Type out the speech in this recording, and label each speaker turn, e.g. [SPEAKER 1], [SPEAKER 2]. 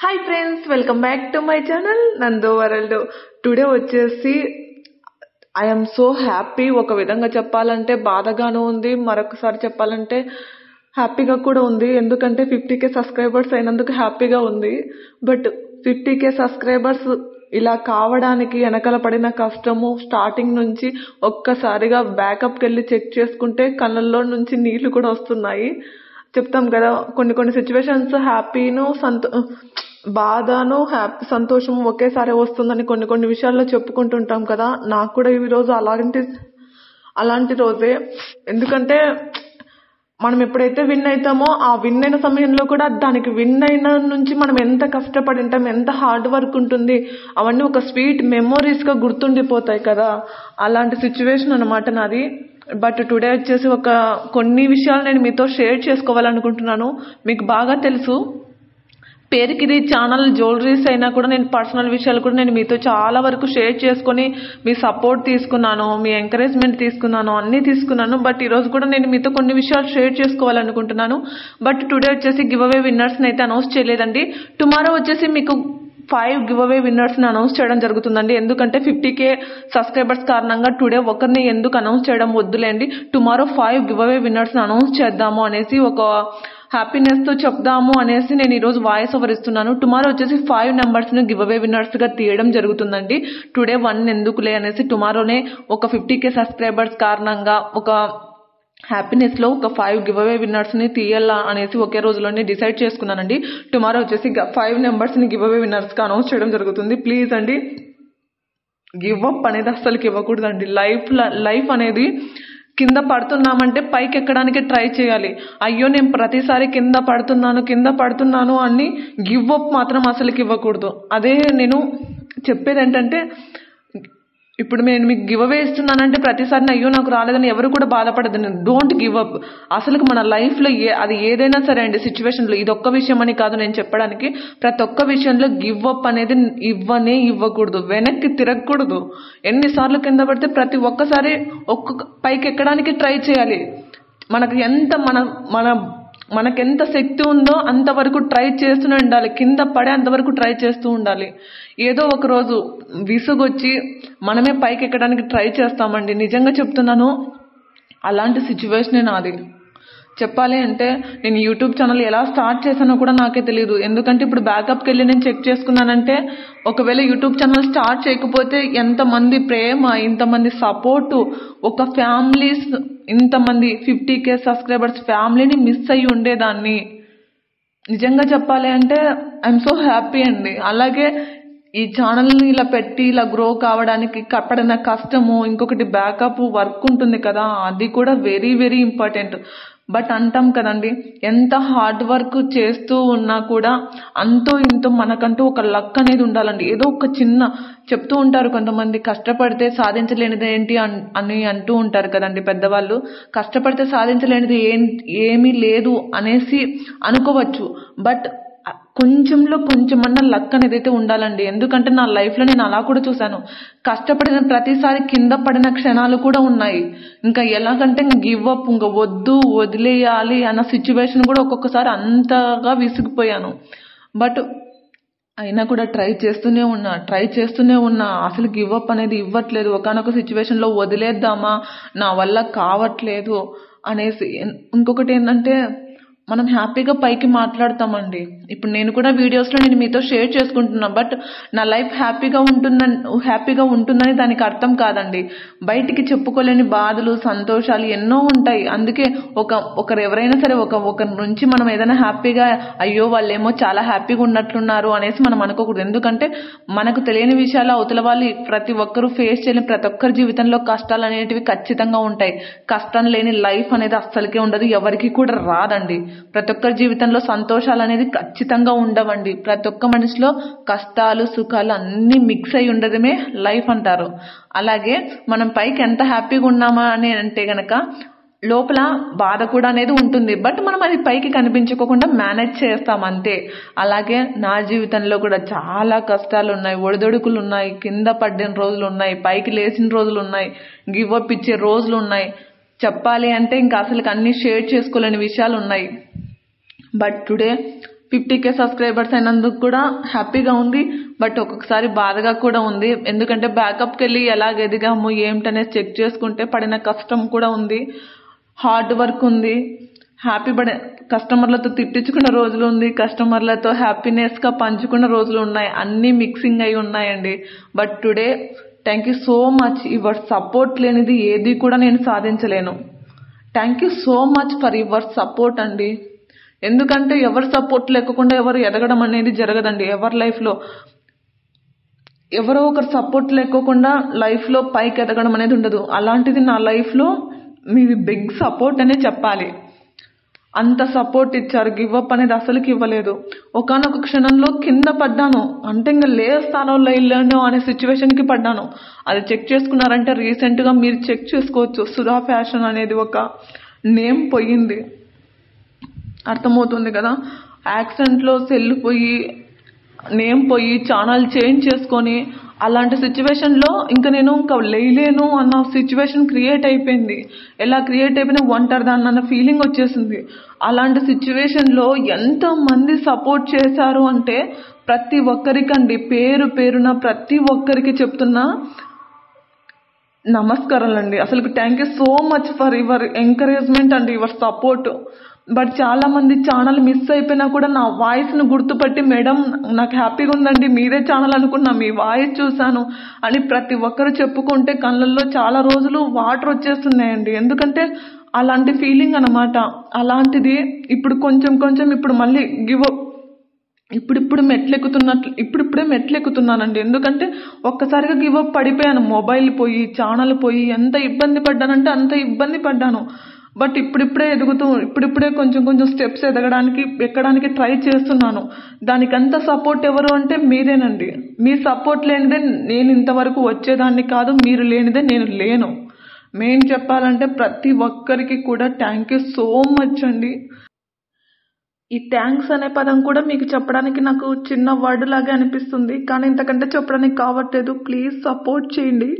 [SPEAKER 1] Hi friends, welcome back to my channel నందు world. Today వచ్చేసి I'm so happy. ఒక విధంగా చెప్పాలంటే బాధగాను ఉంది, మరొకసారి చెప్పాలంటే హ్యాపీగా కూడా ఉంది. ఎందుకంటే 50K సబ్స్క్రైబర్స్ అయినందుకు హ్యాపీగా ఉంది. బట్ 50K సబ్స్క్రైబర్స్ ఇలా కావడానికి వెనకాల పడిన కష్టము స్టార్టింగ్ నుంచి ఒక్కసారిగా బ్యాకప్కి వెళ్ళి చెక్ చేసుకుంటే కళ్ళల్లో నుంచి నీళ్లు కూడా వస్తున్నాయి. చెప్తాం కదా, కొన్ని సిచ్యువేషన్స్ హ్యాపీను బాధను సంతోషము ఒకేసారి వస్తుందని కొన్ని విషయాల్లో చెప్పుకుంటుంటాం కదా. నాకు కూడా ఈ రోజు అలాంటి రోజే. ఎందుకంటే మనం ఎప్పుడైతే విన్ అవుతామో ఆ విన్ అయిన సమయంలో కూడా దానికి విన్ అయిన నుంచి మనం ఎంత కష్టపడి ఉంటాం, ఎంత హార్డ్ వర్క్ ఉంటుంది, అవన్నీ ఒక స్వీట్ మెమోరీస్గా గుర్తుండిపోతాయి కదా. అలాంటి సిచ్యువేషన్ అన్నమాట నాది. బట్ టుడే వచ్చేసి కొన్ని విషయాలు నేను మీతో షేర్ చేసుకోవాలనుకుంటున్నాను. మీకు బాగా తెలుసు, పేరుకి ఇది ఛానల్ జ్యువెలరీస్ అయినా కూడా నేను పర్సనల్ విషయాలు కూడా నేను మీతో చాలా వరకు షేర్ చేసుకొని మీ సపోర్ట్ తీసుకున్నాను, మీ ఎంకరేజ్మెంట్ తీసుకున్నాను, అన్నీ తీసుకున్నాను. బట్ ఈరోజు కూడా నేను మీతో కొన్ని విషయాలు షేర్ చేసుకోవాలనుకుంటున్నాను. బట్ టుడే వచ్చేసి గివ్ అవే విన్నర్స్ని అయితే అనౌన్స్ చేయలేదండి. టుమారో వచ్చేసి మీకు 5 గివ్ అవే విన్నర్స్ని అనౌన్స్ చేయడం జరుగుతుందండి. ఎందుకంటే 50K సబ్స్క్రైబర్స్ కారణంగా టుడే ఒకరిని ఎందుకు అనౌన్స్ చేయడం వద్దులేండి, టుమారో 5 గివ్ అవే విన్నర్స్ని అనౌన్స్ చేద్దాము అనేసి ఒక హ్యాపీనెస్తో చెప్దాము అనేసి నేను ఈరోజు వాయిస్ ఓవర్ ఇస్తున్నాను. టుమారో వచ్చేసి 5 నెంబర్స్ని గివ్ అవే విన్నర్స్గా తీయడం జరుగుతుందండి. టుడే 1 ఎందుకులే అనేసి టుమారోనే ఒక 50K సబ్స్క్రైబర్స్ కారణంగా ఒక హ్యాపీనెస్లో ఒక 5 గివ్ అవే విన్నర్స్ని తీయాలా అనేసి ఒకే రోజులోనే డిసైడ్ చేసుకున్నానండి. టుమారో వచ్చేసి 5 నెంబర్స్ని గివ్ అవే విన్నర్స్గా అనౌన్స్ చేయడం జరుగుతుంది. ప్లీజ్ అండి, గివ్ అప్ అనేది అస్సలకి ఇవ్వకూడదండి. లైఫ్ అనేది కింద పడుతున్నామంటే పైకి ఎక్కడానికి ట్రై చేయాలి. అయ్యో నేను ప్రతిసారి కింద పడుతున్నాను అని గివ్ అప్ మాత్రం అసలుకి ఇవ్వకూడదు. అదే నేను చెప్పేది ఏంటంటే, ఇప్పుడు నేను మీకు గివ్ అవే ఇస్తున్నానంటే ప్రతిసారి అయ్యో నాకు రాలేదని ఎవరు కూడా బాధపడదండి. Don't give up. అసలు మన లైఫ్లో అది ఏదైనా సరే అండి, సిచ్యువేషన్లో ఇది ఒక్క విషయం అని కాదు నేను చెప్పడానికి, ప్రతి ఒక్క విషయంలో గివ్ అప్ అనేది ఇవ్వకూడదు, వెనక్కి తిరగకూడదు. ఎన్నిసార్లు కింద పడితే ప్రతి ఒక్కసారి పైకి ఎక్కడానికి ట్రై చేయాలి. మనకు ఎంత మనకెంత శక్తి ఉందో అంతవరకు ట్రై చేస్తూనే ఉండాలి. కింద పడే అంతవరకు ట్రై చేస్తూ ఉండాలి. ఏదో ఒక రోజు విసుగొచ్చి మనమే పైకి ఎక్కడానికి ట్రై చేస్తామండి. నిజంగా చెప్తున్నాను, అలాంటి సిచ్యువేషనే నాది. చెప్పాలి అంటే నేను యూట్యూబ్ ఛానల్ ఎలా స్టార్ట్ చేశానో కూడా నాకే తెలియదు. ఎందుకంటే ఇప్పుడు బ్యాకప్కి వెళ్ళి నేను చెక్ చేసుకున్నానంటే, ఒకవేళ యూట్యూబ్ ఛానల్ స్టార్ట్ చేయకపోతే ఎంతమంది ప్రేమ, ఇంతమంది సపోర్టు, ఒక ఫ్యామిలీస్, ఇంతమంది 50K సబ్స్క్రైబర్స్ ఫ్యామిలీని మిస్ అయ్యి ఉండేదాన్ని. నిజంగా చెప్పాలి అంటే ఐఎమ్ సో హ్యాపీ అండి. అలాగే ఈ ఛానల్ని ఇలా పెట్టి ఇలా గ్రో కావడానికి పడిన కష్టము, ఇంకొకటి బ్యాకప్ వర్క్ ఉంటుంది కదా, అది కూడా వెరీ వెరీ ఇంపార్టెంట్. బట్ అంటాం కదండి, ఎంత హార్డ్ వర్క్ చేస్తూ ఉన్నా కూడా అంతో ఇంతో మనకంటూ ఒక లక్ అనేది ఉండాలండి. ఏదో ఒక చిన్న చెప్తూ ఉంటారు కొంతమంది, కష్టపడితే సాధించలేనిది ఏంటి అని అంటూ ఉంటారు కదండి పెద్దవాళ్ళు. కష్టపడితే సాధించలేనిది ఏమీ లేదు అనేసి అనుకోవచ్చు. బట్ కొంచెంలో కొంచెమన్నా లక్ అనేది అయితే ఉండాలండి. ఎందుకంటే నా లైఫ్లో నేను అలా కూడా చూశాను. కష్టపడిన ప్రతిసారి కింద పడిన క్షణాలు కూడా ఉన్నాయి. ఇంకా ఎలాగంటే గివ్ అప్, ఇంకా వదిలేయాలి అన్న సిచ్యువేషన్ కూడా ఒక్కొక్కసారి అంతగా విసిగిపోయాను. బట్ అయినా కూడా ట్రై చేస్తూనే ఉన్నా. అసలు గివ్ అప్ అనేది ఇవ్వట్లేదు. ఒకనొక సిచ్యువేషన్లో వదిలేద్దామా, నా వల్ల కావట్లేదు అనేసి. ఇంకొకటి ఏంటంటే, మనం హ్యాపీగా పైకి మాట్లాడతామండి. ఇప్పుడు నేను కూడా వీడియోస్లో నేను మీతో షేర్ చేసుకుంటున్నా. బట్ నా లైఫ్ హ్యాపీగా ఉంటుందని దానికి అర్థం కాదండి. బయటికి చెప్పుకోలేని బాధలు, సంతోషాలు ఎన్నో ఉంటాయి. అందుకే ఒకరు ఎవరైనా సరే ఒకరి నుంచి మనం ఏదైనా హ్యాపీగా, అయ్యో వాళ్ళేమో చాలా హ్యాపీగా ఉన్నట్లున్నారు అనేసి మనం అనుకోకూడదు. ఎందుకంటే మనకు తెలియని విషయాలు అవతల వాళ్ళు ప్రతి ఒక్కరూ ఫేస్ చేయలేని ప్రతి ఒక్కరి జీవితంలో కష్టాలు అనేటివి ఖచ్చితంగా ఉంటాయి. కష్టం లేని లైఫ్ అనేది అస్సలకే ఉండదు, ఎవరికి కూడా రాదండి. ప్రతి ఒక్కరి జీవితంలో సంతోషాలు అనేది ఖచ్చితంగా ఉండవండి. ప్రతి ఒక్క మనిషిలో కష్టాలు, సుఖాలు అన్నీ మిక్స్ అయి ఉండడమే లైఫ్ అంటారు. అలాగే మనం పైకి ఎంత హ్యాపీగా ఉన్నామా అని అంటే గనక లోపల బాధ కూడా అనేది ఉంటుంది. బట్ మనం అది పైకి కనిపించుకోకుండా మేనేజ్ చేస్తాం అంతే. అలాగే నా జీవితంలో కూడా చాలా కష్టాలు ఉన్నాయి, ఒడిదొడుకులు ఉన్నాయి, కింద పడిన రోజులు ఉన్నాయి, పైకి లేచిన రోజులు ఉన్నాయి, గివ్ అప్ ఇచ్చే రోజులు ఉన్నాయి. చెప్పాలి అంటే ఇంకా అసలు అన్నీ షేర్ చేసుకోలేని విషయాలు ఉన్నాయి. బట్ టుడే 50K సబ్స్క్రైబర్స్ అయినందుకు కూడా హ్యాపీగా ఉంది. బట్ ఒక్కొక్కసారి బాధగా కూడా ఉంది. ఎందుకంటే బ్యాకప్కి వెళ్ళి ఎలాగ ఎదిగాము ఏమిటనేది చెక్ చేసుకుంటే పడిన కష్టం కూడా ఉంది, హార్డ్ వర్క్ ఉంది, కస్టమర్లతో తిట్టించుకున్న రోజులు ఉంది, కస్టమర్లతో హ్యాపీనెస్గా పంచుకున్న రోజులు ఉన్నాయి. అన్నీ మిక్సింగ్ అయి ఉన్నాయండి. But today thank you so much. Your support లేనిది ఏది కూడా నేను సాధించలేను. Thank you so much for your support అండి. ఎందుకంటే ఎవరి సపోర్ట్ లేకుండా ఎవరు ఎదగడం అనేది జరగదండి. ఎవరి లైఫ్లో ఎవరో ఒకరు సపోర్ట్ లేకోకుండా లైఫ్లో పైకి ఎదగడం అనేది ఉండదు. అలాంటిది నా లైఫ్లో మీది బిగ్ సపోర్ట్ అనే చెప్పాలి. అంత సపోర్ట్ ఇచ్చారు. గివప్ అనేది అసలుకి ఇవ్వలేదు. ఒకానొక క్షణంలో కింద పడ్డాను, అంటే ఇంకా లేస్తానో లేనో అనే సిచ్యువేషన్కి పడ్డాను. అది చెక్ చేసుకున్నారంటే రీసెంట్గా మీరు చెక్ చేసుకోవచ్చు. సుధా ఫ్యాషన్ అనేది ఒక నేమ్ పోయింది, అర్థమవుతుంది కదా. యాక్సిడెంట్లో సెల్ పోయి నేమ్ పోయి ఛానల్ చేంజ్ చేసుకొని అలాంటి సిచ్యువేషన్లో ఇంకా నేను ఇంకా లేయలేను అన్న సిచ్యువేషన్ క్రియేట్ అయిపోయింది. ఎలా క్రియేట్ అయిపోయినా ఒంటరిదాన్ని అన్న ఫీలింగ్ వచ్చేసింది. అలాంటి సిచ్యువేషన్లో ఎంతమంది సపోర్ట్ చేశారు అంటే ప్రతి ఒక్కరికండి, పేరు పేరున ప్రతి ఒక్కరికి చెప్తున్నా నమస్కారాలండి. అసలు thank you so much for your encouragement and your support. But చాలా మంది ఛానల్ మిస్ అయిపోయినా కూడా నా వాయిస్ను గుర్తుపట్టి, మేడం నాకు హ్యాపీగా ఉందండి, మీరే ఛానల్ అనుకున్నా, మీ వాయిస్ చూశాను అని ప్రతి ఒక్కరు చెప్పుకుంటే కళ్ళల్లో చాలా రోజులు వాటర్ వచ్చేస్తున్నాయండి. ఎందుకంటే అలాంటి ఫీలింగ్ అన్నమాట. అలాంటిది ఇప్పుడు కొంచెం కొంచెం ఇప్పుడు మళ్ళీ ఇప్పుడిప్పుడే మెట్లెక్కుతున్నానండి. ఎందుకంటే ఒక్కసారిగా గివప్ పడిపోయాను. మొబైల్ పోయి ఛానల్ పోయి ఎంత ఇబ్బంది పడ్డానంటే అంత ఇబ్బంది పడ్డాను. బట్ ఇప్పుడిప్పుడే కొంచెం కొంచెం స్టెప్స్ ఎక్కడానికి ట్రై చేస్తున్నాను. దానికంత సపోర్ట్ ఎవరు అంటే మీరేనండి. మీ సపోర్ట్ లేనిదే నేను ఇంతవరకు వచ్చేదాన్ని కాదు, మీరు లేనిదే నేను లేను. మెయిన్ చెప్పాలంటే ప్రతి ఒక్కరికి కూడా థ్యాంక్ యూ సో మచ్ అండి. ఈ థ్యాంక్స్ అనే పదం కూడా మీకు చెప్పడానికి నాకు చిన్న వర్డ్ లాగే అనిపిస్తుంది, కానీ ఇంతకంటే చెప్పడానికి కావట్లేదు. ప్లీజ్ సపోర్ట్ చేయండి.